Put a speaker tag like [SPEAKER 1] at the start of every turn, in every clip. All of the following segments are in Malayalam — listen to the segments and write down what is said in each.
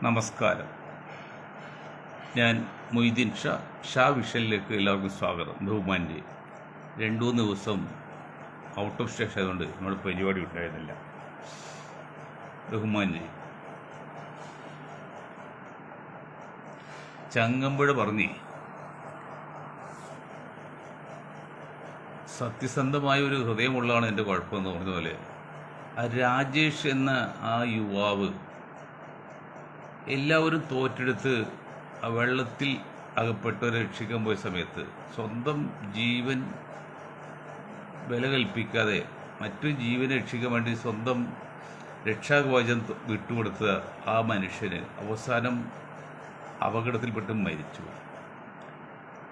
[SPEAKER 1] നമസ്കാരം. ഞാൻ മൊയ്തീൻ ഷാ വിഷനിലേക്ക് എല്ലാവർക്കും സ്വാഗതം. ബഹുമാൻ്റെ 2-3 ദിവസം ഔട്ട് ഓഫ് സ്റ്റേഷൻ ആയതുകൊണ്ട് നമ്മുടെ പരിപാടി ഉണ്ടായിരുന്നില്ല. ബഹുമാൻ്റെ ചങ്ങമ്പുഴ പറഞ്ഞ് സത്യസന്ധമായ ഒരു ഹൃദയമുള്ളതാണ് എൻ്റെ കുഴപ്പമെന്ന് പറഞ്ഞ പോലെ ആ രാജേഷ് എന്ന ആ യുവാവ് എല്ലാവരും തോറ്റെടുത്ത് ആ വെള്ളത്തിൽ അകപ്പെട്ടവരെ രക്ഷിക്കാൻ പോയ സമയത്ത് സ്വന്തം ജീവൻ വില കൽപ്പിക്കാതെ മറ്റു ജീവനെ രക്ഷിക്കാൻ വേണ്ടി സ്വന്തം രക്ഷാകവചം വിട്ടുകൊടുത്ത ആ മനുഷ്യന് അവസാനം അപകടത്തിൽപ്പെട്ട് മരിച്ചു.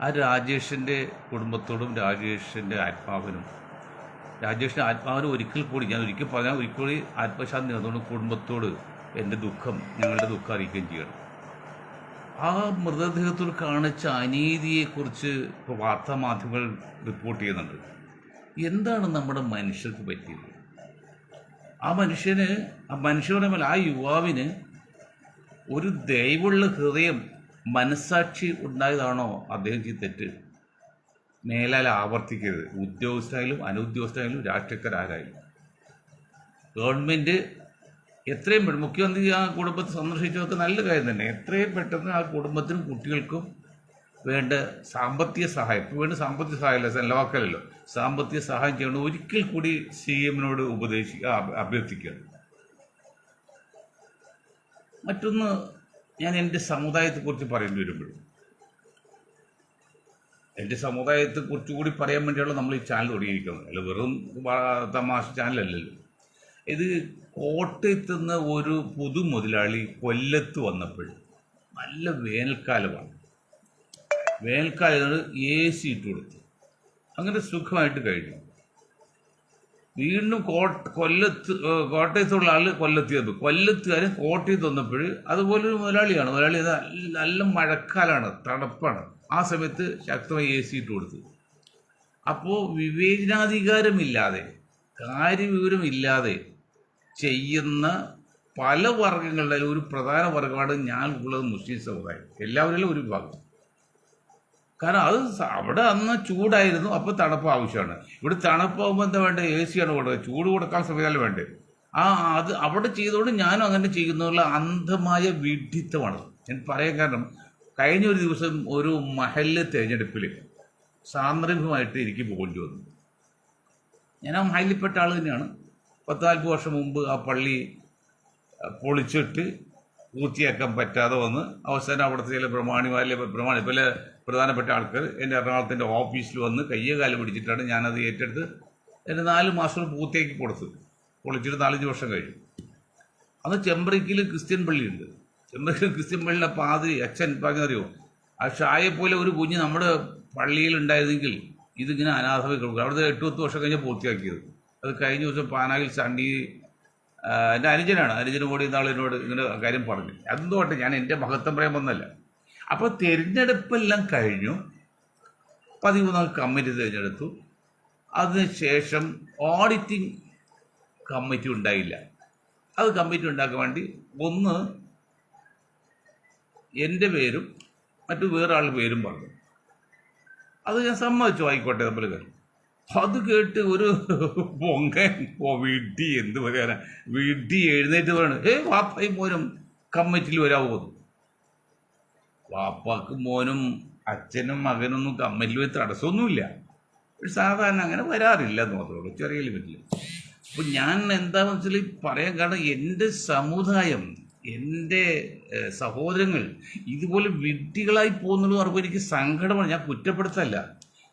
[SPEAKER 1] ആ രാജേഷിൻ്റെ കുടുംബത്തോടും രാജേഷിൻ്റെ ആത്മാവിനും ഒരിക്കൽ കൂടി ആത്മശാന്തി നേർന്നുകൊണ്ട് കുടുംബത്തോട് എൻ്റെ ദുഃഖം, ഞങ്ങളുടെ ദുഃഖം അറിയിക്കുകയും ചെയ്യണം. ആ മൃതദേഹത്തോട് കാണിച്ച അനീതിയെക്കുറിച്ച് ഇപ്പോൾ വാർത്താമാധ്യമങ്ങൾ റിപ്പോർട്ട് ചെയ്യുന്നുണ്ട്. എന്താണ് നമ്മുടെ മനുഷ്യർക്ക് പറ്റിയത്? ആ മനുഷ്യരുടെ മേൽ ആ യുവാവിന് ഒരു ദയവുള്ള ഹൃദയം, മനസ്സാക്ഷി ഉണ്ടായതാണോ അദ്ദേഹം ചെയ്ത തെറ്റ്? മേലാൽ ആവർത്തിക്കരുത്. ഉദ്യോഗസ്ഥരായാലും അനുദ്യോഗസ്ഥരായാലും രാഷ്ട്രീയക്കാരായാലും ഗവൺമെൻറ് എത്രയും പെട്ടെന്ന്, മുഖ്യമന്ത്രി ആ കുടുംബത്തെ സന്ദർശിച്ചതൊക്കെ നല്ല കാര്യം തന്നെ, എത്രയും പെട്ടെന്ന് ആ കുടുംബത്തിനും കുട്ടികൾക്കും വേണ്ട സാമ്പത്തിക സഹായം, ഇപ്പോൾ വേണ്ട സാമ്പത്തിക സഹായമല്ല, ചെലവാക്കലല്ലോ, സാമ്പത്തിക സഹായം ചെയ്യണം ഒരിക്കൽ കൂടി CM-നോട് അഭ്യർത്ഥിക്കുകയാണ്. മറ്റൊന്ന്, ഞാൻ എൻ്റെ സമുദായത്തെക്കുറിച്ച് പറയേണ്ടി വരുമ്പോഴും, എൻ്റെ സമുദായത്തെക്കുറിച്ച് കൂടി പറയാൻ വേണ്ടിയുള്ള നമ്മൾ ഈ ചാനൽ തുടങ്ങിയിരിക്കുന്നത്, അല്ല വെറും തമാശ ചാനലല്ലല്ലോ ഇത്. കോട്ടയത്ത് നിന്ന് ഒരു പുതു മുതലാളി കൊല്ലത്ത് വന്നപ്പോൾ നല്ല വേനൽക്കാലമാണ്. വേനൽക്കാലത്ത് AC ഇട്ട് കൊടുത്തു, അങ്ങനെ സുഖമായിട്ട് കഴിഞ്ഞു. വീണ്ടും കോട്ടയത്തുള്ള ആൾ കൊല്ലത്തുകാരൻ കോട്ടയത്ത് വന്നപ്പോൾ അതുപോലൊരു മുതലാളി നല്ല മഴക്കാലമാണ്, തണുപ്പാണ്. ആ സമയത്ത് ശക്തമായി AC ഇട്ട് കൊടുത്തു. അപ്പോൾ വിവേചനാധികാരമില്ലാതെ, കാര്യവിവരമില്ലാതെ ചെയ്യുന്ന പല വർഗങ്ങളുടെ ഒരു പ്രധാന വർഗമാണ് ഞാൻ ഉള്ളത് മുസ്ലിം സമുദായം. എല്ലാവരിലും ഒരു വിഭാഗം. കാരണം അത് അവിടെ അന്ന് ചൂടായിരുന്നു, അപ്പോൾ തണുപ്പ് ആവശ്യമാണ്. ഇവിടെ തണുപ്പാകുമ്പോൾ എന്താ വേണ്ടത്? AC ആണ് കൊടുക്കുക, ചൂട് കൊടുക്കാൻ സംവിധാനം വേണ്ടേ? അത് അവിടെ ചെയ്തുകൊണ്ട് ഞാനും അങ്ങനെ ചെയ്യുന്നുള്ള അന്ധമായ വിഡ്ഢിത്തമാണ് ഞാൻ പറയാൻ കാരണം. കഴിഞ്ഞ ഒരു ദിവസം ഒരു മഹല്ല് തിരഞ്ഞെടുപ്പിൽ സാന്ദർഭികമായിട്ട് എനിക്ക് പോകേണ്ടി വന്നു. ഞാൻ ആ മഹല്ലിൽപ്പെട്ട ആൾ തന്നെയാണ്. 40 വർഷം മുമ്പ് ആ പള്ളി പൊളിച്ചിട്ട് പൂർത്തിയാക്കാൻ പറ്റാതെ വന്ന് അവസാനം അവിടുത്തെ ചില പല പ്രധാനപ്പെട്ട ആൾക്കാർ എൻ്റെ എറണാകുളത്തിൻ്റെ ഓഫീസിൽ വന്ന് കയ്യെ കാല് പിടിച്ചിട്ടാണ് ഞാനത് ഏറ്റെടുത്ത് എൻ്റെ 4 മാസം പൂർത്തിയാക്കി കൊടുത്തത്. പൊളിച്ചിട്ട് 4-5 വർഷം കഴിഞ്ഞു. അന്ന് ചെമ്പ്രയ്ക്കിൽ ക്രിസ്ത്യൻ പള്ളിയുണ്ട്. ചെമ്പ്രയ്ക്കിൽ ക്രിസ്ത്യൻ പള്ളിയിലെ പാതിരി അച്ഛൻ പറഞ്ഞറിയോ, ആ ഷായെപ്പോലെ ഒരു കുഞ്ഞ് നമ്മുടെ പള്ളിയിൽ ഉണ്ടായിരുന്നെങ്കിൽ ഇതിങ്ങനെ അനാഥമായി കൊടുക്കും. അവിടുത്തെ 8-10 വർഷം കഴിഞ്ഞ് പൂർത്തിയാക്കിയത്. അത് കഴിഞ്ഞ ദിവസം പാനായിൽ സണ്ണി, എൻ്റെ അനുജന് കൂടി എന്നോട് ഇങ്ങനെ കാര്യം പറഞ്ഞു. അതെന്തോട്ടെ, ഞാൻ എൻ്റെ മഹത്വം പറയാൻ വന്നല്ല. അപ്പോൾ തിരഞ്ഞെടുപ്പെല്ലാം കഴിഞ്ഞു. 13 കമ്മിറ്റി തിരഞ്ഞെടുത്തു. അതിനുശേഷം ഓഡിറ്റിംഗ് കമ്മിറ്റി ഉണ്ടായില്ല. അത് കമ്മിറ്റി ഉണ്ടാക്കാൻ വേണ്ടി ഒന്ന് എൻ്റെ പേരും മറ്റു വേറൊരാളുടെ പേരും പറഞ്ഞു. അത് ഞാൻ സമ്മതിച്ചു, ആയിക്കോട്ടെ നമ്മൾ കയറി. അത് കേട്ട് ഒരു വീട്ടി, എന്ത് പറയാനാ, വീട്ടി എഴുന്നേറ്റ് പറയണം, വാപ്പയും മോനും കമ്മിറ്റിയിൽ വരാൻ പോകുന്നു. വാപ്പാക്കും മോനും അച്ഛനും മകനൊന്നും കമ്മിറ്റിയിൽ പോയി തടസ്സമൊന്നുമില്ല. സാധാരണ അങ്ങനെ വരാറില്ല എന്ന് മാത്രമേ ഉള്ളൂ, ചെറിയ ലിമിറ്റിൽ. അപ്പം ഞാൻ എന്താണെന്ന് വെച്ചാൽ പറയാൻ കാരണം, എൻ്റെ സമുദായം, എൻ്റെ സഹോദരങ്ങൾ ഇതുപോലെ വിഡ്ഢികളായി പോകുന്നുള്ളത് പറയുമ്പോൾ എനിക്ക് സങ്കടമാണ്. ഞാൻ കുറ്റപ്പെടുത്തല്ല.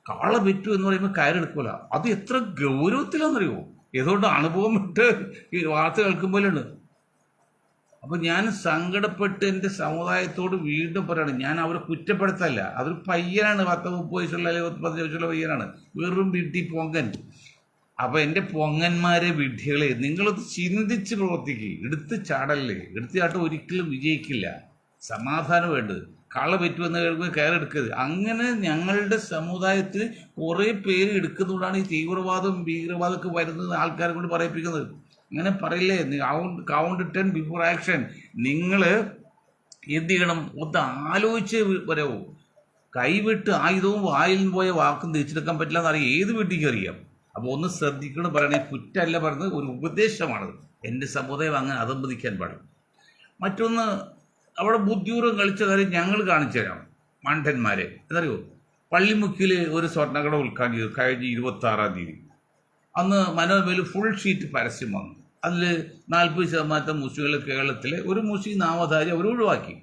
[SPEAKER 1] കാള വിറ്റു എന്ന് പറയുമ്പോൾ കയറെടുക്കൂല. അത് എത്ര ഗൗരവത്തിലാണെന്നറിയോ? ഏതുകൊണ്ട് അനുഭവം വിട്ട് ഈ വാർത്ത കേൾക്കുമ്പോഴാണ്. അപ്പം ഞാൻ സങ്കടപ്പെട്ട് എൻ്റെ സമുദായത്തോട് വീണ്ടും പറയണം, ഞാൻ അവരെ കുറ്റപ്പെടുത്തല്ല. അതൊരു പയ്യനാണ്, 10-30 വയസ്സുള്ള അല്ലെങ്കിൽ 10-15 വയസ്സുള്ള പയ്യനാണ്, വെറും വിഡ്ഢി പൊങ്കൻ. അപ്പോൾ എൻ്റെ പൊങ്ങന്മാരെ, വിഡ്ഢികളെ, നിങ്ങളത് ചിന്തിച്ച് പ്രവർത്തിക്കുക. എടുത്ത് ചാട്ടം ഒരിക്കലും വിജയിക്കില്ല. സമാധാനം വേണ്ടത്. കള്ള പറ്റുമെന്ന് കേൾക്കുമ്പോൾ കയറെടുക്കരുത്. അങ്ങനെ ഞങ്ങളുടെ സമുദായത്തിൽ കുറേ പേര് എടുക്കുന്നതുകൊണ്ടാണ് ഈ ഭീകരവാദമൊക്കെ വരുന്നത് ആൾക്കാരെ കൊണ്ട് പറയിപ്പിക്കുന്നത്. അങ്ങനെ പറയില്ലേ, കൗണ്ട് 10 ബിഫോർ ആക്ഷൻ. നിങ്ങൾ എന്ത് ചെയ്യണം? ഒന്ന് ആലോചിച്ച് വരവോ. കൈവിട്ട് ആയുധവും വായിൽ നിന്ന് പോയ വാക്കും തിരിച്ചെടുക്കാൻ പറ്റില്ല എന്നറിയാം, ഏത് വീട്ടിലേക്ക് അറിയാം. അപ്പോൾ ഒന്ന് ശ്രദ്ധിക്കണം. പറയണേ കുറ്റമല്ല പറഞ്ഞത്, ഒരു ഉപദേശമാണത്. എൻ്റെ സമുദായം അങ്ങനെ അതമ്പതിക്കാൻ പാടില്ല. മറ്റൊന്ന്, അവിടെ ബുദ്ധിപൂർവ്വം കളിച്ച കാര്യം ഞങ്ങൾ കാണിച്ചു തരാം. മണ്ടന്മാരെ എന്നറിയോ, പള്ളിമുക്കിൽ ഒരു സ്വർണ്ണക്കട ഉദ്ഘാടനം ചെയ്തു കഴിഞ്ഞ 26-ാം തീയതി. അന്ന് മനോരമയിൽ ഫുൾ ഷീറ്റ് പരസ്യം വന്നു. അതിൽ 40% മുസ്ലിങ്ങൾ കേരളത്തിലെ ഒരു മുസ്ലിം നാമധാരി അവർ ഒഴിവാക്കി.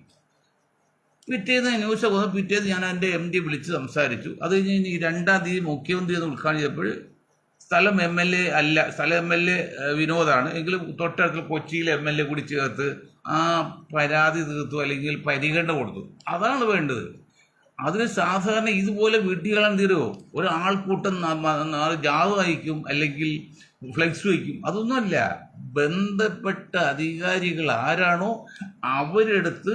[SPEAKER 1] പിറ്റേന്ന് ന്യൂസ് വന്നു. പിറ്റേന്ന് ഞാൻ എൻ്റെ MD വിളിച്ച് സംസാരിച്ചു. അത് കഴിഞ്ഞ് 2-ാം തീയതി മുഖ്യമന്ത്രി എന്ന് ഉദ്ഘാടനം ചെയ്തപ്പോൾ സ്ഥലം MLA അല്ല, സ്ഥലം MLA വിനോദാണ്, എങ്കിലും തൊട്ടടുത്ത് കൊച്ചിയിലെ MLA കൂടി ചേർത്ത് ആ പരാതി തീർത്തു, അല്ലെങ്കിൽ പരിഗണന കൊടുത്തു. അതാണ് വേണ്ടത്. അതിന് സാധാരണ ഇതുപോലെ വീട്ടുകളാൻ തീരുമോ? ഒരാൾക്കൂട്ടം ജാഥ അയക്കും, അല്ലെങ്കിൽ ഫ്ലെക്സ് വയ്ക്കും. അതൊന്നുമല്ല. ബന്ധപ്പെട്ട അധികാരികൾ ആരാണോ അവരെടുത്ത്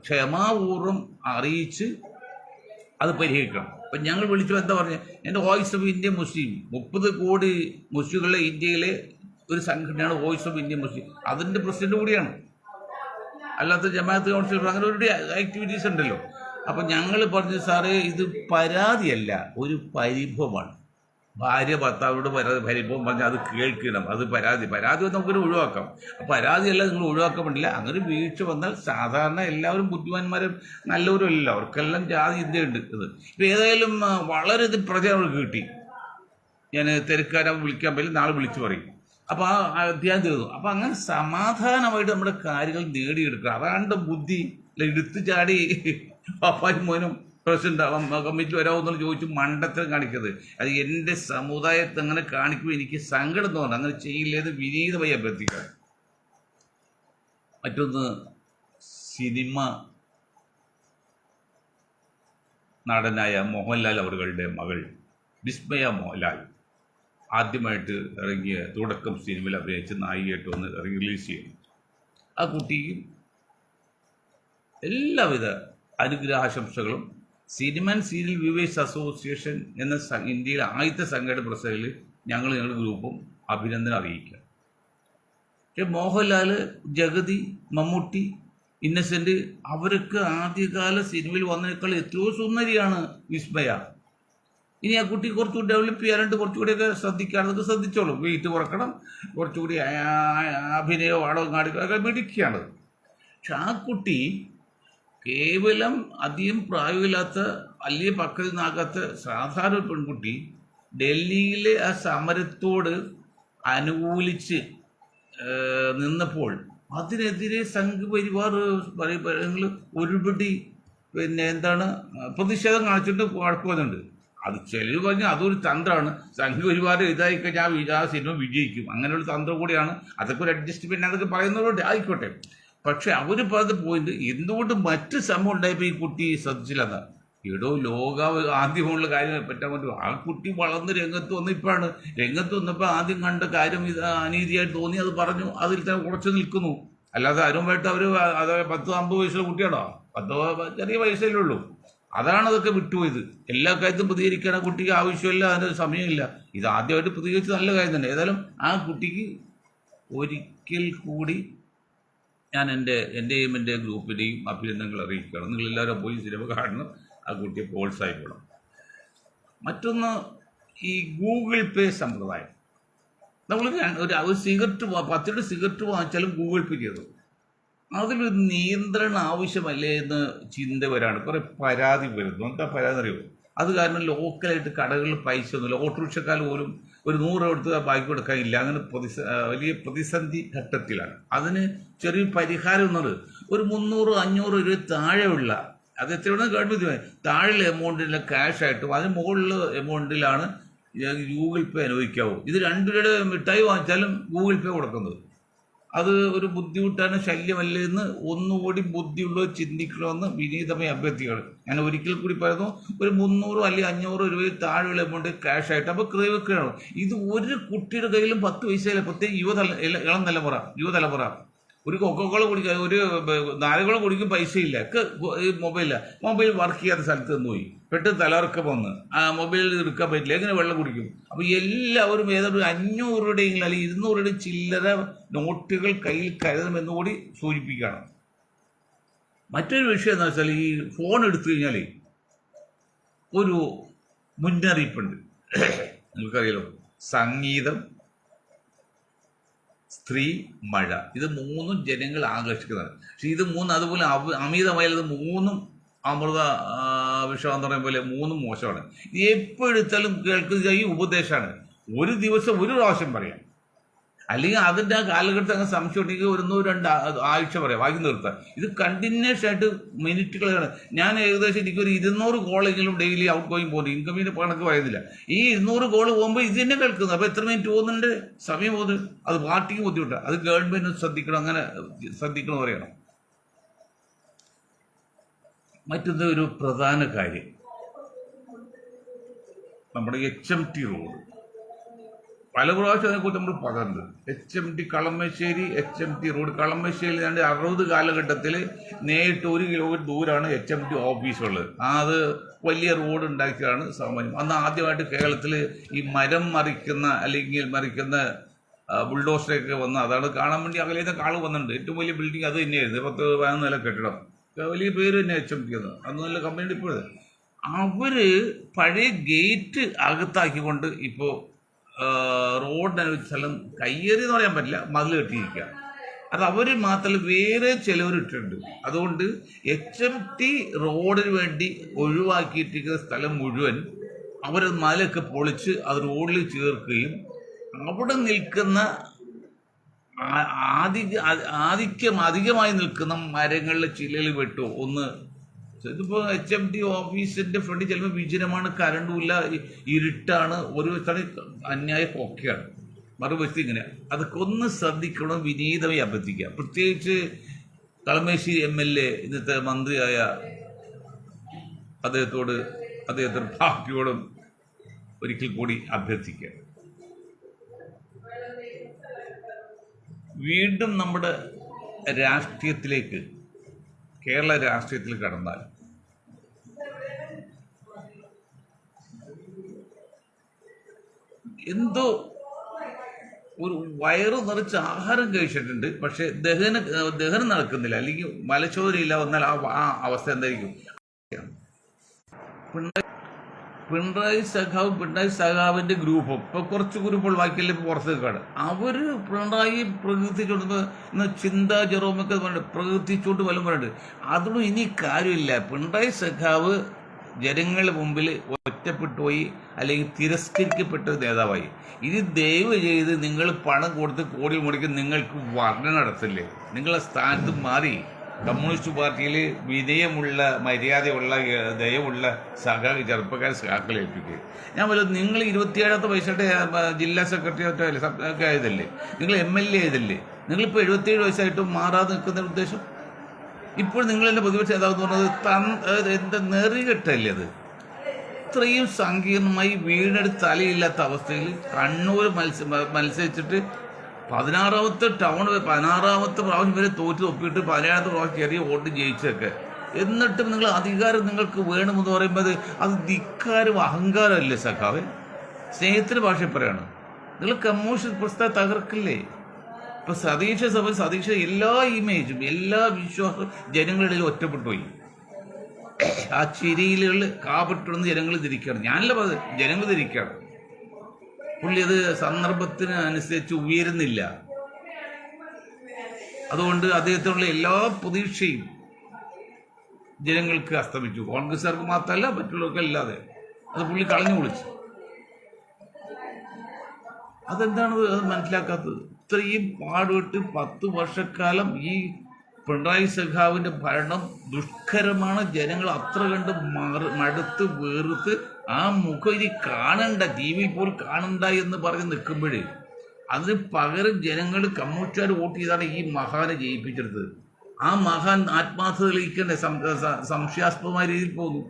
[SPEAKER 1] ക്ഷമാപൂർവം അറിയിച്ച് അത് പരിഹരിക്കണം. അപ്പം ഞങ്ങൾ വിളിച്ചു എന്താ പറഞ്ഞത്, എൻ്റെ വോയിസ് ഓഫ് ഇന്ത്യ മുസ്ലിം, 30 കോടി മുസ്ലിങ്ങളുടെ ഇന്ത്യയിലെ ഒരു സംഘടനയാണ് വോയിസ് ഓഫ് ഇന്ത്യ മുസ്ലിം. അതിൻ്റെ പ്രസിഡന്റ് കൂടിയാണ്. അല്ലാത്ത ജമാഅത്ത് കൗൺസിലർ അങ്ങനെ ഒരു ആക്ടിവിറ്റീസ് ഉണ്ടല്ലോ. അപ്പം ഞങ്ങൾ പറഞ്ഞു, സാറേ ഇത് പരാതിയല്ല, ഒരു പരിഭവമാണ്. ഭാര്യ ഭർത്താവോട് പരിഭവം പറഞ്ഞാൽ അത് കേൾക്കണം. അത് പരാതി നമുക്കൊരു ഒഴിവാക്കാം. പരാതിയല്ല, നിങ്ങൾ ഒഴിവാക്കാൻ പറ്റില്ല. അങ്ങനെ വീഴ്ച വന്നാൽ സാധാരണ എല്ലാവരും ബുദ്ധിമാന്മാരും നല്ലവരും അല്ല, അവർക്കെല്ലാം ജാതി ഇന്ത്യയുണ്ട്. ഇത് ഇപ്പം ഏതായാലും വളരെ ഇത് പ്രചാരം കിട്ടി. ഞാൻ തിരക്കാരെ വിളിക്കാൻ പറ്റില്ല, നാളെ വിളിച്ചു പറയും. അപ്പോൾ ആ അധ്യായം തീർന്നു. അപ്പം അങ്ങനെ സമാധാനമായിട്ട് നമ്മുടെ കാര്യങ്ങൾ നേടിയെടുക്കുക. അതാണ്ട് ബുദ്ധി. എടുത്തു ചാടി പാപ്പായും മോനും പ്രസിഡന്റ് കമ്മിറ്റി വരാമെന്നുള്ള ചോദിച്ചു മണ്ടത്തരം കാണിക്കരുത്. അത് എൻ്റെ സമുദായത്തെ അങ്ങനെ കാണിക്കുമ്പോൾ എനിക്ക് സങ്കടം തോന്നുന്നു. അങ്ങനെ ചെയ്യില്ലേത് വിനീതമായി അഭ്യർത്ഥിക്കുക. മറ്റൊന്ന്, സിനിമ നടനായ മോഹൻലാൽ അവരുടെ മകൾ വിസ്മയ മോഹൻലാൽ ആദ്യമായിട്ട് ഇറങ്ങിയ തുടക്കം സിനിമയിൽ അഭിനയിച്ച് നായികയായിട്ട് വന്ന് റിലീസ് ചെയ്യുന്നു. ആ കുട്ടിക്ക് എല്ലാവിധ അനുഗ്രഹാശംസകളും cinema and serial viewers association എന്ന ഇന്ത്യയിലെ ആദ്യത്തെ സംഘടന പ്രസിഡന്റിൽ ഞങ്ങളുടെ ഗ്രൂപ്പും അഭിനന്ദനം അറിയിക്കുക. പക്ഷെ മോഹൻലാൽ, ജഗതി, മമ്മൂട്ടി, ഇന്നസെന്റ് അവരൊക്കെ ആദ്യകാല സിനിമയിൽ വന്നതിനേക്കാൾ എത്രയോ സുന്ദരിയാണ് വിസ്മയ. ഇനി ആ കുട്ടി കുറച്ചുകൂടി ഡെവലപ്പ് ചെയ്യാനായിട്ട് കുറച്ചുകൂടിയൊക്കെ ശ്രദ്ധിക്കുകയാണെന്നൊക്കെ ശ്രദ്ധിച്ചോളും. വെയിറ്റ് കുറക്കണം, കുറച്ചുകൂടി അഭിനയം ആടവും കാണിക്കുക മിടുക്കിയാണ്. പക്ഷെ ആ കുട്ടി കേവലം അധികം പ്രായമില്ലാത്ത വലിയ പക്കത്തിൽ നിന്നാകാത്ത സാധാരണ പെൺകുട്ടി ഡൽഹിയിലെ ആ സമരത്തോട് അനുകൂലിച്ച് നിന്നപ്പോൾ അതിനെതിരെ സംഘപരിവാർ ഒരുപടി പ്രതിഷേധം കാണിച്ചിട്ട് കുഴപ്പമൊന്നുണ്ട്. അത് ചിലർ പറഞ്ഞാൽ അതൊരു തന്ത്രമാണ്. സംഘപരിവാർ ഇതായി കഴിഞ്ഞാൽ ആ സിനിമ വിജയിക്കും, അങ്ങനെയുള്ള തന്ത്രം കൂടിയാണ്. അതൊക്കെ ഒരു അഡ്ജസ്റ്റ്മെന്റ് അതൊക്കെ പറയുന്നവരോട് ആയിക്കോട്ടെ. പക്ഷെ അവർ പറഞ്ഞ പോയിന്റ് എന്തുകൊണ്ട് മറ്റ് സംഭവം ഉണ്ടായപ്പോൾ ഈ കുട്ടി ശ്രദ്ധിച്ചില്ലെന്ന ലോക ആദ്യമുള്ള കാര്യം പറ്റാൻ പറ്റും. ആ കുട്ടി വളർന്ന് രംഗത്ത് വന്നിപ്പോഴാണ്. രംഗത്ത് വന്നപ്പോൾ ആദ്യം കണ്ട കാര്യം ഇത് അനീതിയായിട്ട് തോന്നി, അത് പറഞ്ഞു, അതിൽ തന്നെ ഉറച്ചു നിൽക്കുന്നു. അല്ലാതെ അരുമായിട്ട് അവർ അത് 10-50 വയസ്സുള്ള കുട്ടിയാണോ? 10 ചെറിയ വയസ്സല്ലേ ഉള്ളൂ. അതാണ് അതൊക്കെ വിട്ടുപോയത്. എല്ലാ കാര്യത്തും പ്രതികരിക്കാൻ ആ കുട്ടിക്ക് ആവശ്യമില്ല, അതിൻ്റെ സമയമില്ല. ഇത് ആദ്യമായിട്ട് പ്രതികരിച്ച് നല്ല കാര്യം തന്നെ. ഏതായാലും ആ കുട്ടിക്ക് ഒരിക്കൽ കൂടി ഞാൻ എൻ്റെയും എൻ്റെ ഗ്രൂപ്പിൻ്റെയും അഭിനന്ദനങ്ങൾ അറിയിക്കുകയാണ്. നിങ്ങളെല്ലാവരും പോയി സിനിമ കാണണം, ആ കുട്ടിയെ പ്രോത്സാഹിക്കണം. മറ്റൊന്ന്, ഈ ഗൂഗിൾ പേ സമ്പ്രദായം. നമ്മൾ ഒരു സിഗരറ്റ് 10 സിഗരറ്റ് വാങ്ങിച്ചാലും ഗൂഗിൾ പേ ചെയ്തു. അതിലൊരു നിയന്ത്രണം ആവശ്യമല്ലേ എന്ന് ചിന്ത വരാണ്. കുറേ പരാതി വരുന്നു. എന്താ പരാതി അറിയുമോ? അത് കാരണം ലോക്കലായിട്ട് കടകളിൽ പൈസ ഒന്നുമില്ല. ഓട്ടോറിക്ഷക്കാർ പോലും ഒരു 100 കൊടുത്ത് ബാക്കി കൊടുക്കാനില്ല. അങ്ങനെ വലിയ പ്രതിസന്ധി ഘട്ടത്തിലാണ്. അതിന് ചെറിയ പരിഹാരം എന്നത് ഒരു 300-500 രൂപ താഴെയുള്ള, അത് എത്രയാണ് ഗവൺമെൻറ് താഴെയുള്ള എമൗണ്ടിലെ ക്യാഷ് ആയിട്ടും അതിന് മുകളിലുള്ള എമൗണ്ടിലാണ് ഗൂഗിൾ പേ അനുവദിക്കാവൂ. ഇത് 2 രൂപയുടെ മിഠായി വാങ്ങിച്ചാലും ഗൂഗിൾ പേ കൊടുക്കുന്നത്. അത് ഒരു ബുദ്ധിമുട്ടാണ്, ശല്യമല്ലേ എന്ന് ഒന്നുകൂടി ബുദ്ധിയുള്ളവർ ചിന്തിക്കണമെന്ന് വിനീതമായി അഭ്യർത്ഥിക്കുകയാണ്. ഞാൻ ഒരിക്കൽ കൂടി പറയുന്നു, ഒരു 300 അല്ലെങ്കിൽ 500 രൂപയിൽ താഴെയുള്ള എമൗണ്ട് ക്യാഷ് ആയിട്ട് അപ്പോൾ ക്രയവിക്രയമാണ്. ഇത് ഒരു കുട്ടിയുടെ കയ്യിലും 10 പൈസയില്ല. പ്രത്യേകം ഇളം യുവതലമുറ ഒരു കൊക്കോക്കോള കുടിക്കാൻ, ഒരു നാരകോളം കുടിക്കും പൈസയില്ല. മൊബൈൽ വർക്ക് ചെയ്യാത്ത സ്ഥലത്ത് നിന്ന് പോയി പെട്ടെന്ന് തലകറക്കം വന്ന് ആ മൊബൈലിൽ എടുക്കാൻ പറ്റില്ല, എങ്ങനെ വെള്ളം കുടിക്കും? അപ്പോൾ എല്ലാവരും ഏതൊരു 500 രൂപയുടെയെങ്കിലും അല്ലെങ്കിൽ 200 രൂപയുടെ ചില്ലറ നോട്ടുകൾ കയ്യിൽ കരുതണമെന്നുകൂടി സൂചിപ്പിക്കുകയാണ്. മറ്റൊരു വിഷയം എന്താ വെച്ചാൽ ഈ ഫോൺ എടുത്തു കഴിഞ്ഞാൽ ഒരു മുന്നറിയിപ്പുണ്ട്. നിങ്ങൾക്കറിയാലോ, സംഗീതം, സ്ത്രീ, മഴ, ഇത് മൂന്നും ജനങ്ങൾ ആകർഷിക്കുന്നതാണ്. പക്ഷെ ഇത് മൂന്നും അതുപോലെ അമിതമായത് മൂന്നും അമൃത വിഷം എന്ന് പറയുന്ന പോലെ മൂന്നും മോശമാണ്. എപ്പോഴെടുത്താലും കേൾക്കുന്ന ഈ ഉപദേശമാണ്. ഒരു ദിവസം ഒരു പ്രാവശ്യം പറയാം, അല്ലെങ്കിൽ അതിൻ്റെ ആ കാലഘട്ടത്തിൽ അങ്ങനെ സംശയം ഉണ്ടെങ്കിൽ ഒന്നോ രണ്ട് ആഴ്ച പറയാം, വാങ്ങി നിർത്താം. ഇത് കണ്ടിന്യൂസ് ആയിട്ട് മിനിറ്റുകളാണ്. ഞാൻ ഏകദേശം എനിക്കൊരു 200 കോളെങ്കിലും ഡെയിലി ഔട്ട് ഗോയിങ് പോകുന്നു. ഇൻകമിൻ്റെ കണക്ക് പറയുന്നില്ല. ഈ 200 കോൾ പോകുമ്പോൾ ഇത് തന്നെ കേൾക്കുന്നത്. അപ്പോൾ എത്ര മിനിറ്റ് പോകുന്നുണ്ട്, സമയം പോകുന്നത്. അത് പാർട്ടിക്ക് ബുദ്ധിമുട്ടാണ്. അത് ഗവൺമെൻറ് ശ്രദ്ധിക്കണം, അങ്ങനെ ശ്രദ്ധിക്കണം പറയണം. മറ്റൊന്ന് ഒരു പ്രധാന കാര്യം, നമ്മുടെ HMT റോഡ്. പല പ്രാവശ്യം അതിനെക്കുറിച്ച് നമ്മൾ പറഞ്ഞിട്ടുണ്ട്. HMT Kalamassery HMT road. Kalamassery 60 കാലഘട്ടത്തിൽ നേരിട്ട് 1 കിലോമീറ്റർ ദൂരമാണ് HMT ഓഫീസുള്ളത്. അത് വലിയ റോഡ് ഉണ്ടാക്കിയതാണ് സാമാന്യം. അന്ന് ആദ്യമായിട്ട് കേരളത്തിൽ ഈ മരം മറിക്കുന്ന ബുൾഡോസറൊക്കെ വന്ന് അതാണ് കാണാൻ വേണ്ടി അകലേന്ന് കാള് വന്നിട്ടുണ്ട്. ഏറ്റവും വലിയ ബിൽഡിംഗ് അത് തന്നെയായിരുന്നു. 10-11 നില കെട്ടിടം, വലിയ പേര് തന്നെ HMT എന്ന്. അന്ന് നല്ല കമ്പനി. ഇപ്പോൾ അവർ പഴയ ഗേറ്റ് അകത്താക്കിക്കൊണ്ട് ഇപ്പോൾ റോഡിന് സ്ഥലം കയ്യേറി എന്ന് പറയാൻ പറ്റില്ല, മതിൽ കെട്ടിയിരിക്കുക. അത് അവർ മാത്രമല്ല, വേറെ ചിലവരിട്ടിട്ടുണ്ട്. അതുകൊണ്ട് HMT റോഡിന് വേണ്ടി ഒഴിവാക്കിയിട്ടിരിക്കുന്ന സ്ഥലം മുഴുവൻ അവർ മലയൊക്കെ പൊളിച്ച് അത് റോഡിൽ ചേർക്കുകയും അവിടെ നിൽക്കുന്ന അധികമായി നിൽക്കുന്ന മരങ്ങളിലെ ചില്ലയിൽ വെട്ടോ ഒന്ന്. ഇതിപ്പോൾ HMT ഓഫീസിൻ്റെ ഫ്രണ്ടിൽ ചിലപ്പോൾ വിജനമാണ്, കരണ്ടുമില്ല, ഇരുട്ടാണ്, ഒരു വശത്ത് അന്യായ കൊക്കയാണ്, മറുവശത്ത് ഇങ്ങനെ. അതൊക്കെ ഒന്ന് ശ്രദ്ധിക്കണം, വിനീതമായി അഭ്യർത്ഥിക്കുക. പ്രത്യേകിച്ച് കളമശ്ശേരി MLA ഇന്നത്തെ മന്ത്രിയായ അദ്ദേഹത്തോട് പാർട്ടിയോടും ഒരിക്കൽ കൂടി അഭ്യർത്ഥിക്കുക. വീണ്ടും നമ്മുടെ രാഷ്ട്രീയത്തിലേക്ക്, കേരള രാഷ്ട്രീയത്തിൽ കടന്നാൽ എന്തോ ഒരു വയറ് നിറച്ച് ആഹാരം കഴിച്ചിട്ടുണ്ട്, പക്ഷെ ദഹനം നടക്കുന്നില്ല, അല്ലെങ്കിൽ മലച്ചോദനയില്ല വന്നാൽ ആ അവസ്ഥ എന്തായിരിക്കും? പിണറായി സഖാവിൻ്റെ ഗ്രൂപ്പ്, ഇപ്പോൾ കുറച്ച് ഗ്രൂപ്പുകൾ ബാക്കിയല്ലേ ഇപ്പോൾ പുറത്തേക്ക് കാണും. അവർ പിണറായി പ്രകീർത്തിച്ചുകൊണ്ട് ചിന്താ ജെറോമൊക്കെ പ്രകീർത്തിച്ചുകൊണ്ട് വല്ലതും പറയുന്നുണ്ട്. അതൊന്നും ഇനി കാര്യമില്ല. പിണറായി സഖാവ് ജനങ്ങളുടെ മുമ്പിൽ ഒറ്റപ്പെട്ടു പോയി, അല്ലെങ്കിൽ തിരസ്കരിക്കപ്പെട്ട നേതാവായി. ഇനി ദയവ് ചെയ്ത് നിങ്ങൾ പണം കൊടുത്ത് കോടി മുടക്കി നിങ്ങൾക്ക് വർണ്ണന നടത്തില്ലേ? നിങ്ങളെ സ്ഥാനത്ത് മാറി കമ്മ്യൂണിസ്റ്റ് പാർട്ടിയിൽ വിനയമുള്ള, മര്യാദയുള്ള, ദയവുള്ള ചെറുപ്പക്കാരെ സഖാക്കളെ ഏൽപ്പിക്കുക. ഞാൻ പറയുന്നത്, നിങ്ങൾ 27ാമത്തെ വയസ്സായിട്ട് ജില്ലാ സെക്രട്ടറി ഒക്കെ ആയതല്ലേ, നിങ്ങൾ MLA ആയതല്ലേ, നിങ്ങളിപ്പോൾ 77 വയസ്സായിട്ടും മാറാതെ നിൽക്കുന്ന ഉദ്ദേശം? ഇപ്പോൾ നിങ്ങളെന്നെ പ്രതിപക്ഷ നേതാവെന്ന് പറഞ്ഞത് എന്താ നെറികെട്ടല്ലേ? അത് ഇത്രയും സങ്കീർണമായി വീടെടുത്ത് തലയില്ലാത്ത അവസ്ഥയിൽ കണ്ണൂർ മത്സരിച്ചിട്ട് 16ാമത്തെ പ്രാവശ്യം വരെ തോറ്റ് ഒപ്പിയിട്ട് 17ാമത്തെ പ്രാവശ്യം ചെറിയ വോട്ട് ജയിച്ചൊക്കെ. എന്നിട്ടും നിങ്ങൾ അധികാരം നിങ്ങൾക്ക് വേണമെന്ന് പറയുമ്പോൾ അത് ധിക്കാരം, അഹങ്കാരമല്ലേ സഖാവേ? സ്നേഹത്തിന് ഭാഷ പറയാണ്. നിങ്ങൾ കമ്മ്യൂണിസ്റ്റ് പ്രസ്ഥാനം തകർക്കില്ലേ? ഇപ്പം സതീശ എല്ലാ ഇമേജും, എല്ലാ വിശ്വാസവും ജനങ്ങളുടെ ഒറ്റപ്പെട്ടു പോയി. ആ ചിരിയിലുകൾ കാപട്ടെന്ന് ജനങ്ങൾ ധരിക്കുകയാണ്. ഞാനല്ല പറഞ്ഞത്, ജനങ്ങൾ ധരിക്കുകയാണ്. പുള്ളി അത് സന്ദർഭത്തിന് അനുസരിച്ച് ഉയരുന്നില്ല. അതുകൊണ്ട് അദ്ദേഹത്തിനുള്ള എല്ലാ പ്രതീക്ഷയും ജനങ്ങൾക്ക് അസ്തമിച്ചു. കോൺഗ്രസ്സുകാർക്ക് മാത്രമല്ല, മറ്റുള്ളവർക്കല്ലാതെ അത് പുള്ളി കളഞ്ഞു കുളിച്ചു. അതെന്താണ് അത് മനസ്സിലാക്കാത്തത്? ഇത്രയും പാടുപെട്ട് 10 വർഷക്കാലം ഈ പിണറായി സഖാവിൻ്റെ ഭരണം ദുഷ്കരമാണ്. ജനങ്ങൾ അത്ര കണ്ട് മടുത്ത് വേർത്ത് ആ മുഖം ഇനി കാണണ്ട, TV പോലും കാണണ്ട എന്ന് പറഞ്ഞ് നിൽക്കുമ്പോഴേ അതിന് പകരം ജനങ്ങൾ കമ്മ്യൂണിസ്റ്റുകാർ വോട്ട് ചെയ്താണ് ഈ മഹാനെ ജയിപ്പിച്ചെടുത്തത്. ആ മഹാൻ ആത്മാർത്ഥത തെളിയിക്കേണ്ട സംശയാസ്പദമായ രീതിയിൽ പോകുന്നു.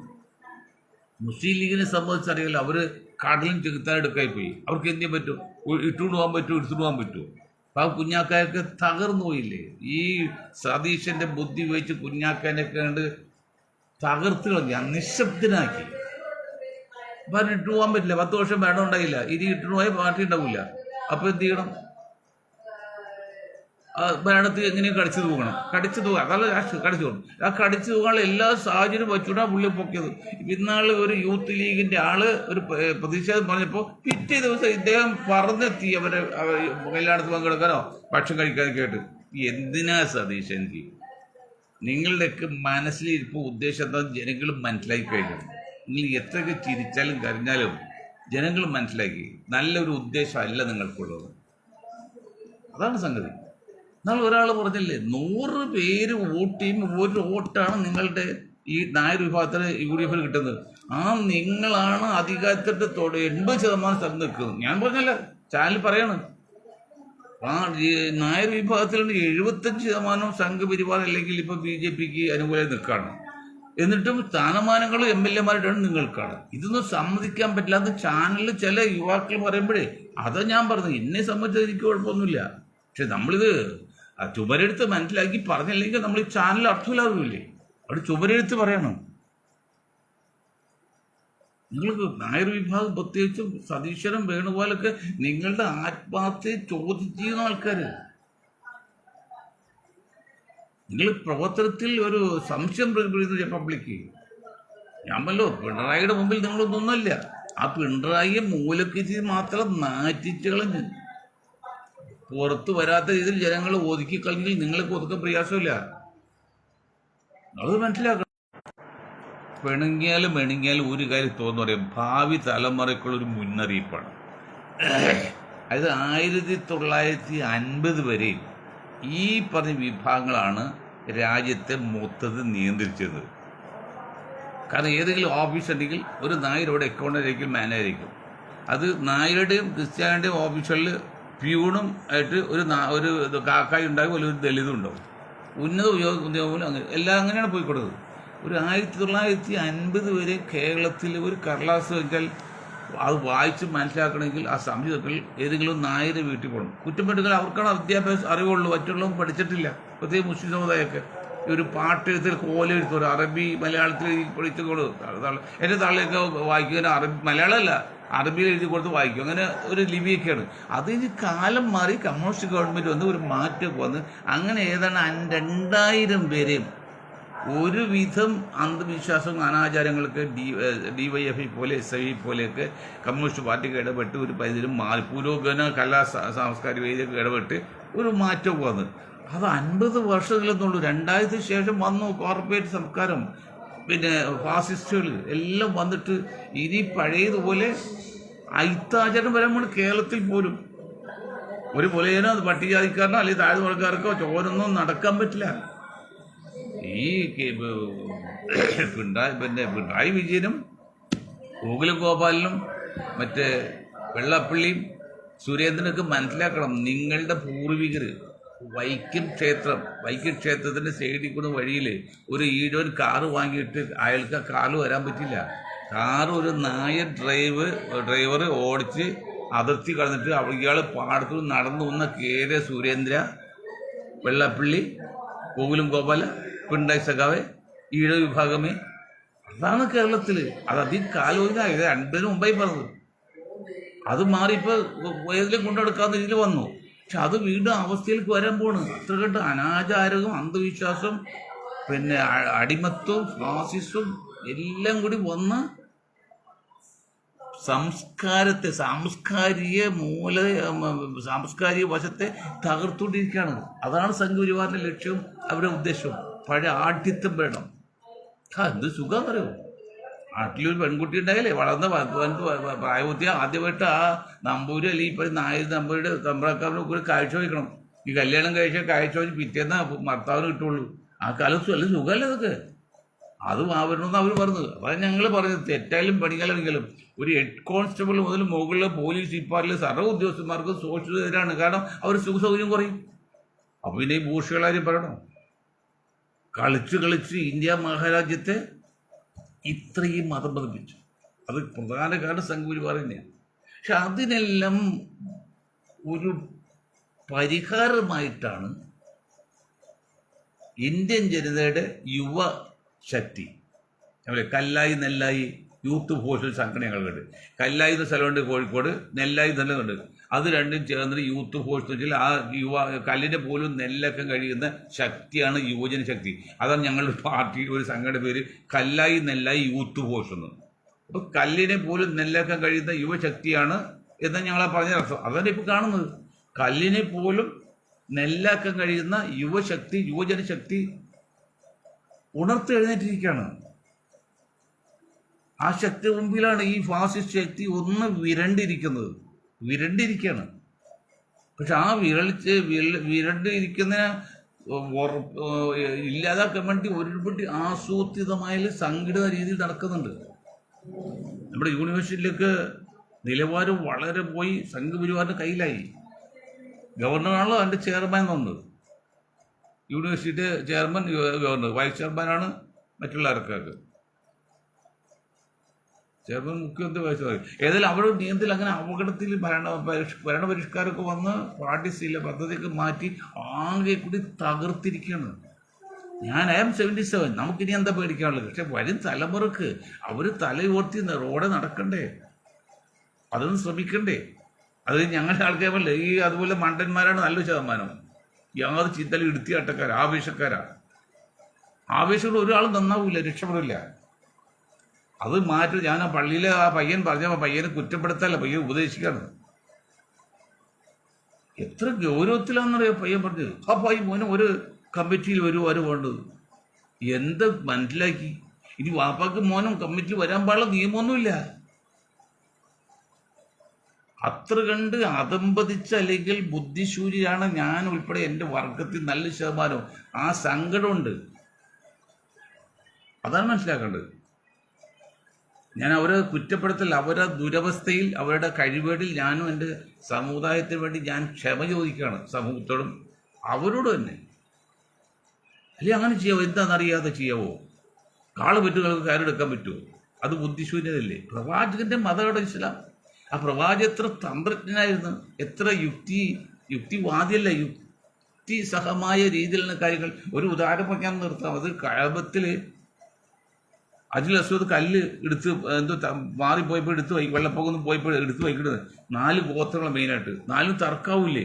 [SPEAKER 1] മുസ്ലിം ലീഗിനെ സംബന്ധിച്ചറിയില്ല, അവർ കടലും ചെകുത്താനെടുക്കായി പോയി. അവർക്ക് എന്ത് ചെയ്യാൻ പറ്റും? ഇട്ടുകൊണ്ട് പോകാൻ പറ്റുമോ? എടുത്തുകൊണ്ട് പോകാൻ പറ്റുമോ? അപ്പോൾ ആ കുഞ്ഞാക്കായൊക്കെ തകർന്നു പോയില്ലേ? ഈ സതീശൻ്റെ ബുദ്ധി ഉപയോഗിച്ച് കുഞ്ഞാക്കാനൊക്കെ കണ്ട് തകർത്ത് കളഞ്ഞ, നിശബ്ദനാക്കി. അപ്പം ഇട്ടു പോകാൻ പറ്റില്ല. 10 വർഷം ഭരണം ഉണ്ടായില്ല. ഇനി ഇട്ടു പോയാൽ പാർട്ടി ഉണ്ടാവില്ല. അപ്പോൾ എന്ത് ചെയ്യണം? ഭരണത്തിൽ എങ്ങനെയും കടിച്ചു തൂക്കണം, അതല്ല രാഷ്ട്രീയം, കടിച്ചു തൂക്കണം. ആ കടിച്ചു തൂക്കാനുള്ള എല്ലാ സാഹചര്യവും വെച്ചുകൊണ്ടാണ് പുള്ളി പൊക്കിയത്. ഇന്നാൾ ഒരു യൂത്ത് ലീഗിന്റെ ആള് ഒരു പ്രതിഷേധം പറഞ്ഞപ്പോൾ പിറ്റേ ദിവസം ഇദ്ദേഹം പറന്നെത്തി അവരെ കല്യാണത്തിൽ പങ്കെടുക്കാനോ ഭക്ഷണം കഴിക്കാനോ കേട്ട്. എന്തിനാ സതീശ്, എനിക്ക് നിങ്ങളുടെയൊക്കെ മനസ്സിലിരിപ്പ് ഉദ്ദേശം എന്താ ജനങ്ങൾ മനസ്സിലാക്കി കഴിഞ്ഞു. നിങ്ങൾ എത്രയൊക്കെ ചിരിച്ചാലും കരഞ്ഞാലും ജനങ്ങൾ മനസ്സിലാക്കി നല്ലൊരു ഉദ്ദേശമല്ല നിങ്ങൾക്കുള്ളത്. അതാണ് സംഗതി. എന്നാൽ ഒരാൾ പറഞ്ഞില്ലേ, 100 പേര് വോട്ട് ചെയ്യുമ്പോൾ 1 വോട്ടാണ് നിങ്ങളുടെ ഈ നായർ വിഭാഗത്തിന് UDF കിട്ടുന്നത്. നിങ്ങളാണ് അധികാരത്തിൻ്റെ 80% സ്ഥലം നിൽക്കുന്നത്. ഞാൻ പറഞ്ഞല്ല, ചാനൽ പറയാണ്. നായർ വിഭാഗത്തിലുള്ള 75% സംഘപരിവാർ അല്ലെങ്കിൽ ഇപ്പൊ BJPക്ക് അനുകൂലമായി നിൽക്കുകയാണ്. എന്നിട്ടും സ്ഥാനമാനങ്ങളും MLA-മാരായിട്ടാണ് നിങ്ങൾക്കാണ്. ഇതൊന്നും സമ്മതിക്കാൻ പറ്റില്ല. അത് ചാനലിൽ ചില യുവാക്കൾ പറയുമ്പോഴേ അതാ ഞാൻ പറഞ്ഞത്. എന്നെ സംബന്ധിച്ച് എനിക്ക് കുഴപ്പമൊന്നുമില്ല. പക്ഷെ നമ്മളിത് ചുമരെടുത്ത് മനസ്സിലാക്കി പറഞ്ഞില്ലെങ്കിൽ നമ്മൾ ഈ ചാനൽ അർത്ഥമില്ലാതില്ലേ. അവിടെ ചുമരെടുത്ത് പറയണം. നിങ്ങൾക്ക് നായർ വിഭാഗം പ്രത്യേകിച്ചും സതീശ്വരം വേണുപോലൊക്കെ നിങ്ങളുടെ ആത്മഹത്യയെ ചോദ്യം ചെയ്യുന്ന ആൾക്കാർ, നിങ്ങൾ പ്രവർത്തനത്തിൽ ഒരു സംശയം പ്രകടിപ്പിക്കുന്ന പബ്ലിക്ക്. ഞാൻ പറഞ്ഞല്ലോ, പിണറായിയുടെ മുമ്പിൽ നിങ്ങളൊന്നൊന്നുമല്ല. ആ പിണറായിയെ മൂലക്കെത്തി മാത്രം നാറ്റിച്ച് കളഞ്ഞ് പുറത്ത് വരാത്ത രീതിയിൽ ജനങ്ങൾ ഒതുക്കി കളഞ്ഞെങ്കിൽ നിങ്ങൾക്ക് ഒതുക്കാൻ പ്രയാസമില്ല. അത് മനസ്സിലാക്കണം. പെണുങ്ങിയാലും ഒരു കാര്യം തോന്നുന്നു പറയാം, ഭാവി തലമുറയ്ക്കുള്ളൊരു മുന്നറിയിപ്പാണ്. അത് 1950 വരെ ഈ പറഞ്ഞ വിഭാഗങ്ങളാണ് രാജ്യത്തെ മൊത്തത്തിൽ നിയന്ത്രിച്ചത്. കാരണം ഏതെങ്കിലും ഓഫീസ് ഉണ്ടെങ്കിൽ ഒരു നായരുടെ അക്കൗണ്ടായിരിക്കും, മാനേജായിരിക്കും. അത് നായരുടെയും ക്രിസ്ത്യാനിയുടെയും ഓഫീസുകളിൽ പ്യൂണും ആയിട്ട് ഒരു കാക്കായി ഉണ്ടാകും, ഒരു ദളിതും ഉണ്ടാവും. ഉന്നത ഉദ്യോഗം അങ്ങനെ എല്ലാം അങ്ങനെയാണ് പോയിക്കൊടുത്തത്. ഒരു 1950 വരെ കേരളത്തിൽ ഒരു കടലാസ് വെച്ചാൽ അത് വായിച്ച് മനസ്സിലാക്കണമെങ്കിൽ ആ സംഹിതകൾ ഏതെങ്കിലും നായർ വീട്ടിൽ പോകണം. കുറ്റപ്പെടുകൾ അവർക്കാണ് വിദ്യാഭ്യാസം അറിവുള്ളൂ, മറ്റുള്ളവരും പഠിച്ചിട്ടില്ല. പ്രത്യേകം മുസ്ലിം സമുദായമൊക്കെ ഒരു പാട്ടെഴുത്തിൽ കോലെഴുത്ത്, ഒരു അറബി മലയാളത്തിൽ പഠിച്ചു കൊടുക്കും. എൻ്റെ തള്ളിയൊക്കെ വായിക്കുക, അറബി മലയാളമല്ല അറബിയിൽ എഴുതി കൊടുത്ത് വായിക്കും. അങ്ങനെ ഒരു ലിപിയൊക്കെയാണ്. അതിന് കാലം മാറി കമ്മ്യൂണിസ്റ്റ് ഗവൺമെൻറ് വന്ന് ഒരു മാറ്റമൊക്കെ വന്ന് അങ്ങനെ ഏതാണ്ട് 2000 പേരെയും ഒരുവിധം അന്ധവിശ്വാസം അനാചാരങ്ങൾക്ക് DYFI പോലെ SIV പോലെയൊക്കെ കമ്മ്യൂണിസ്റ്റ് പാർട്ടിക്ക് ഇടപെട്ട് ഒരു പരിധിയിലും മാറി പുരോഗമന കലാ സാംസ്കാരിക വേദിയൊക്കെ ഇടപെട്ട് ഒരു മാറ്റമൊക്കെ വന്നു. അത് 50 വർഷത്തിലെന്നുള്ളൂ. 2000 ശേഷം വന്നു കോർപ്പറേറ്റ് സംസ്കാരം, പിന്നെ ഫാസിസ്റ്റുകൾ എല്ലാം വന്നിട്ട് ഇനി പഴയതുപോലെ അയിത്താചരണം വരാൻ കേരളത്തിൽ പോലും ഒരു പുലയനോ പട്ടികജാതിക്കാരനോ അല്ലെങ്കിൽ താഴ്ന്നുവർക്കാർക്കോ ചോരൊന്നും നടക്കാൻ പറ്റില്ല. ഈ പിണറായി വിജയനും ഗോകുലം ഗോപാലനും മറ്റേ വെള്ളാപ്പള്ളിയും സുരേന്ദ്രനൊക്കെ മനസ്സിലാക്കണം, നിങ്ങളുടെ പൂർവികർ വൈക്കം ക്ഷേത്രത്തിൻ്റെ സൈഡിൽ കൂടെ വഴിയിൽ ഒരു ഈഴവൻ കാറ് വാങ്ങിയിട്ട് അയാൾക്ക് ആ കാറ് വരാൻ പറ്റില്ല. കാറ് ഒരു നായർ ഡ്രൈവർ ഓടിച്ച് അതിർത്തി കടന്നിട്ട് ഇയാൾ പാടത്തു നടന്നു വന്ന KR സുരേന്ദ്ര, വെള്ളാപ്പള്ളി, ഗോകുലം ഗോപാല, പിണറായി സഖാവെ, ഈഴവ വിഭാഗമേ, അതാണ് കേരളത്തിൽ. അത് അധികം കാലമില്ല. ഇത് 50 മുമ്പായി പറഞ്ഞത്. അത് മാറിയപ്പോൾ ഏതിലും കൊണ്ടെടുക്കാവുന്ന രീതിയിൽ വന്നു. പക്ഷെ അത് വീണ്ടും അവസ്ഥയിലേക്ക് വരാൻ പോണ്. അത്ര കണ്ട് അനാചാരവും അന്ധവിശ്വാസം, പിന്നെ അടിമത്വവും ഫാസിസവും എല്ലാം കൂടി വന്ന് സാംസ്കാരിക വശത്തെ തകർത്തുകൊണ്ടിരിക്കുകയാണ്. അതാണ് സംഘപരിവാറിന്റെ ലക്ഷ്യവും അവരുടെ ഉദ്ദേശവും. പഴയ ആഢ്യത്വം വേണം. എന്ത് സുഖം അറിയോ, നാട്ടിലൊരു പെൺകുട്ടി ഉണ്ടായാലേ വളർന്ന പ്രായപൂർത്തി ആദ്യമായിട്ട് ആ നമ്പൂര് അല്ലെങ്കിൽ ഇപ്പം നായർ നമ്പൂരുടെ തമ്പ്രാക്കാരനും ഒരു കാഴ്ച വയ്ക്കണം. ഈ കല്യാണം കഴിച്ച കാഴ്ച വെച്ച് പിറ്റേന്ന് ഭർത്താവിന് കിട്ടുള്ളൂ. ആ കാലത്ത് നല്ല സുഖമല്ലേ അതൊക്കെ. അത് വരണമെന്ന് അവർ പറഞ്ഞു. അതാണ് ഞങ്ങൾ പറഞ്ഞത്. തെറ്റായാലും പണിക്കാലെങ്കിലും ഒരു ഹെഡ് കോൺസ്റ്റബിൾ മുതൽ മുകളിലെ പോലീസ് ഡിപ്പാർട്ട്മെന്റിലെ സർവ്വ ഉദ്യോഗസ്ഥന്മാർക്ക് സോഷ്യൽ എതിരാണ്. കാരണം അവർ സുഖ സൗകര്യം കുറയും. അപ്പം പിന്നെ ഈ ഭൂഷികളാരും പറയണം, കളിച്ച് ഇന്ത്യ മഹാരാജ്യത്തെ ഇത്രയും മതം പതിപ്പിച്ചു. അത് പ്രധാന കാരണം സംഘപരിവാർ തന്നെയാണ്. പക്ഷെ അതിനെല്ലാം ഒരു പരിഹാരമായിട്ടാണ് ഇന്ത്യൻ ജനതയുടെ യുവശക്തി, അതുപോലെ കല്ലായി നെല്ലായി യൂത്ത് ഫോഴ്സ് സംഘടനകളുണ്ട്. കല്ലായി എന്ന സ്ഥലമുണ്ട് കോഴിക്കോട്, നെല്ലായി നല്ലതുണ്ട്. അത് രണ്ടും ചേർന്നിട്ട് യൂത്ത് ഫോഴ്സ് എന്ന് വെച്ചാൽ ആ കല്ലിനെ പോലും നെല്ലക്കം കഴിയുന്ന ശക്തിയാണ് യുവജന ശക്തി. അതാണ് ഞങ്ങളുടെ പാർട്ടിയുടെ ഒരു സംഘടന പേര് കല്ലായി നെല്ലായി യൂത്ത് ഫോഴ്സ് എന്ന്. അപ്പോൾ കല്ലിനെ പോലും നെല്ലക്കം കഴിയുന്ന യുവശക്തിയാണ് എന്ന് ഞങ്ങളെ പറഞ്ഞ അർത്ഥം. അതാണ് ഇപ്പോൾ കാണുന്നത്. കല്ലിനെ പോലും നെല്ലാക്കാൻ കഴിയുന്ന യുവശക്തി, യുവജന ശക്തി ഉണർത്തെഴുന്നേറ്റിരിക്കുകയാണ്. ആ ശക്തി മുമ്പിലാണ് ഈ ഫാസിസ്റ്റ് ശക്തി ഒന്ന് വിരണ്ടിരിക്കുകയാണ്. പക്ഷെ ആ വിരണ്ടിരിക്കുന്നതിനെ ഇല്ലാതാക്കാൻ വേണ്ടി ഒരുപടി ആസൂത്രിതമായ സംഘടിത രീതിയിൽ നടക്കുന്നുണ്ട്. നമ്മുടെ യൂണിവേഴ്സിറ്റിയിലേക്ക് നിലവാരം വളരെ പോയി, സംഘപരിവാറിൻ്റെ കയ്യിലായി. ഗവർണറാണല്ലോ അതിൻ്റെ ചെയർമാൻ എന്നുണ്ട്. യൂണിവേഴ്സിറ്റി ചെയർമാൻ ഗവർണർ, വൈസ് ചെയർമാനാണ് മറ്റുള്ളവർക്കൊക്കെ. ചെയർമാൻ മുഖ്യമന്ത്രി വൈസ് പറയും. ഏതായാലും അവരുടെ നിയമത്തിൽ അങ്ങനെ അപകടത്തിൽ ഭരണപരിഷ്കാരമൊക്കെ വന്ന് പാർട്ടി പദ്ധതിയൊക്കെ മാറ്റി ആകെ കൂടി തകർത്തിരിക്കുകയാണ്. ഞാൻ I am 77, നമുക്കിനി എന്താ പേടിക്കാനുള്ളത്? പക്ഷെ വരും തലമുറക്ക് അവർ തലയോർത്തി റോഡ് നടക്കണ്ടേ? അതൊന്നും ശ്രമിക്കണ്ടേ? അത് ഞങ്ങളുടെ ആൾക്കാരല്ലേ ഈ അതുപോലെ മണ്ടന്മാരാണ് നല്ലൊരു ശതമാനം. യാതൊരു ചിന്തലും എടുത്തിയാട്ടക്കാരാ, ആവേശമുള്ള ഒരാളും നന്നാവില്ല, രക്ഷപ്പെടില്ല. അത് മാറ്റി ഞാൻ ആ പള്ളിയിലെ ആ പയ്യൻ പയ്യനെ കുറ്റപ്പെടുത്തല്ല, പയ്യൻ ഉപദേശിക്കാണ്. എത്ര ഗൗരവത്തിലാണെന്നറിയാം പയ്യൻ പറഞ്ഞത്. ആ മോനും ഒരു കമ്മിറ്റിയിൽ വരുവാനും വേണ്ടത് എന്ത് മനസ്സിലാക്കി. ഇനി വാപ്പാക്ക് മോനും കമ്മിറ്റിയിൽ വരാൻ പാടുള്ള നിയമമൊന്നുമില്ല. അത്ര കണ്ട് അതമ്പതിച്ച അല്ലെങ്കിൽ ബുദ്ധിശൂര്യരാണ് ഞാൻ ഉൾപ്പെടെ എൻ്റെ വർഗത്തിൽ നല്ല ശതമാനവും. ആ സങ്കടമുണ്ട്, അതാണ് മനസ്സിലാക്കേണ്ടത്. ഞാൻ അവരെ കുറ്റപ്പെടുത്തൽ, അവരുടെ ദുരവസ്ഥയിൽ, അവരുടെ കഴിവേടിൽ ഞാനും എൻ്റെ സമുദായത്തിന് വേണ്ടി ഞാൻ ക്ഷമ ചോദിക്കുകയാണ്, സമൂഹത്തോടും അവരോട് തന്നെ. അല്ലെങ്കിൽ അങ്ങനെ ചെയ്യാവോ? എന്താണെന്നറിയാതെ ചെയ്യാവോ? കാള് പറ്റുകൾക്ക് കയറെടുക്കാൻ പറ്റുമോ? അത് ബുദ്ധിശൂന്യതല്ലേ? പ്രവാചകന്റെ മതയുടെ ഇസ്ലാം. ആ പ്രവാചകൻ എത്ര തന്ത്രജ്ഞനായിരുന്നു, എത്ര യുക്തിവാദിയല്ല, യുക്തിസഹമായ രീതിയിലുള്ള കാര്യങ്ങൾ. ഒരു ഉദാഹരണം ഞാൻ നിർത്താം. അത് കഅബത്തിൽ അജുൽ അസ്വദ് കല്ല് എടുത്ത് മാറിപ്പോയപ്പോൾ വെള്ളപ്പൊക്കം പോയപ്പോൾ എടുത്ത് വയ്ക്കുന്നത് 4 ഗോത്രങ്ങൾ മെയിനായിട്ട്. 4 തർക്കാവൂലേ?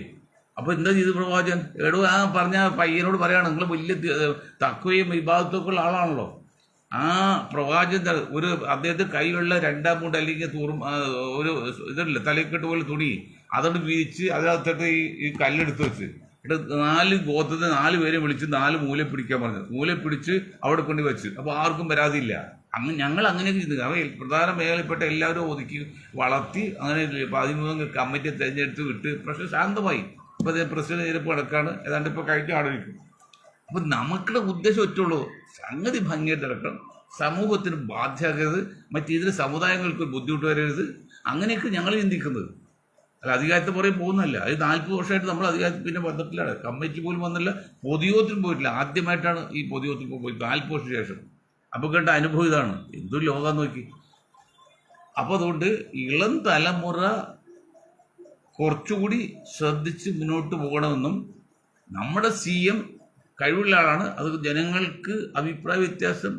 [SPEAKER 1] അപ്പോൾ എന്താ ചെയ്ത് പ്രവാചകൻ? ആ പറഞ്ഞ പയ്യനോട് പറയാണ്, നിങ്ങൾ വലിയ തക്വയും വിഭാഗത്തൊക്കെ ഉള്ള ആളാണല്ലോ. ആ പ്രവാചകൻ അദ്ദേഹത്തെ കയ്യിലുള്ള 2 മൂണ്ട് അല്ലെങ്കിൽ ഒരു ഇതല്ലേ തലക്കെട്ട് പോലെ തുണി, അതുകൊണ്ട് വിരിച്ച് അതിനകത്തോട്ട് ഈ കല്ലെടുത്ത് വെച്ച് 4 ഗോത്രത്തെ 4 പേരെ വിളിച്ച് 4 മൂല പിടിക്കാൻ പറഞ്ഞു. മൂല പിടിച്ച് അവിടെ കൊണ്ട് വെച്ച്. അപ്പോൾ ആർക്കും പരാതിയില്ല. ഞങ്ങൾ അങ്ങനെയൊക്കെ ചെയ്തു. അവ പ്രധാന മേഖലയിൽപ്പെട്ട എല്ലാവരും ഒതുക്കി വളർത്തി അങ്ങനെ 13 കമ്മിറ്റിയെ തിരഞ്ഞെടുത്ത് വിട്ട് പ്രശ്നം ശാന്തമായി. ഇപ്പോൾ പ്രസിഡന്റ് തിരഞ്ഞെടുപ്പ് നടക്കാണ്, ഏതാണ്ട് ഇപ്പോൾ കഴിഞ്ഞ ആളിരിക്കും. അപ്പം നമുക്കുള്ള ഉദ്ദേശം ഒറ്റുള്ളൂ, സംഗതി ഭംഗിയായിട്ട് നടക്കണം, സമൂഹത്തിന് ബാധ്യമാകരുത്, മറ്റേതൊരു സമുദായങ്ങൾക്ക് ബുദ്ധിമുട്ട് വരരുത്. അങ്ങനെയൊക്കെ ഞങ്ങൾ ചിന്തിക്കുന്നത്. അല്ല അധികാരത്തെ പുറകെ പോകുന്നല്ല. അത് 40 വർഷമായിട്ട് നമ്മൾ അധികാരത്തിൽ പിന്നെ ബന്ധത്തിലാണ്. കമ്മിറ്റി പോലും വന്നില്ല, പൊതുയോഗത്തിന് പോയിട്ടില്ല. ആദ്യമായിട്ടാണ് ഈ പൊതുയോഗത്തിൽ പോയി 40 വർഷത്തിന് ശേഷം. അപ്പോൾ കണ്ട അനുഭവം ഇതാണ്. എന്തൊരു ലോകം നോക്കി. അപ്പോൾ അതുകൊണ്ട് ഇളം തലമുറ കുറച്ചുകൂടി ശ്രദ്ധിച്ച് മുന്നോട്ട് പോകണമെന്നും, നമ്മുടെ CM കഴിവുള്ള ആളാണ്, അത് ജനങ്ങൾക്ക് അഭിപ്രായ വ്യത്യാസം,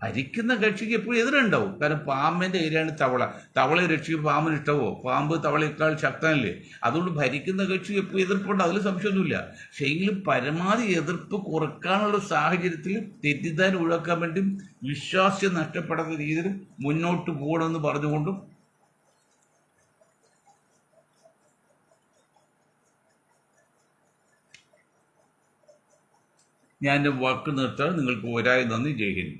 [SPEAKER 1] ഭരിക്കുന്ന കക്ഷിക്ക് എപ്പോഴും എതിരുണ്ടാവും. കാരണം പാമ്പിൻ്റെ ഏരിയയാണ് തവളയെ രക്ഷിക്കും പാമ്പിന് ഇഷ്ടമോ? പാമ്പ് തവളയേക്കാൾ ശക്തനല്ലേ? അതുകൊണ്ട് ഭരിക്കുന്ന കക്ഷി എപ്പോഴും എതിർപ്പുണ്ട്, അതിൽ സംശയമൊന്നുമില്ല. പക്ഷേ എങ്കിലും പരമാവധി എതിർപ്പ് കുറക്കാനുള്ള സാഹചര്യത്തിൽ തെറ്റിദ്ധാരണ ഒഴിവാക്കാൻ വേണ്ടി വിശ്വാസ്യം നഷ്ടപ്പെടാത്ത രീതിയിൽ മുന്നോട്ട് പോകണമെന്ന് പറഞ്ഞുകൊണ്ടും ഞാൻ എൻ്റെ വാക്ക് നിർത്താൻ നിങ്ങൾക്ക് ഒരായി നന്ദി. ജയ് ഹിന്ദ്.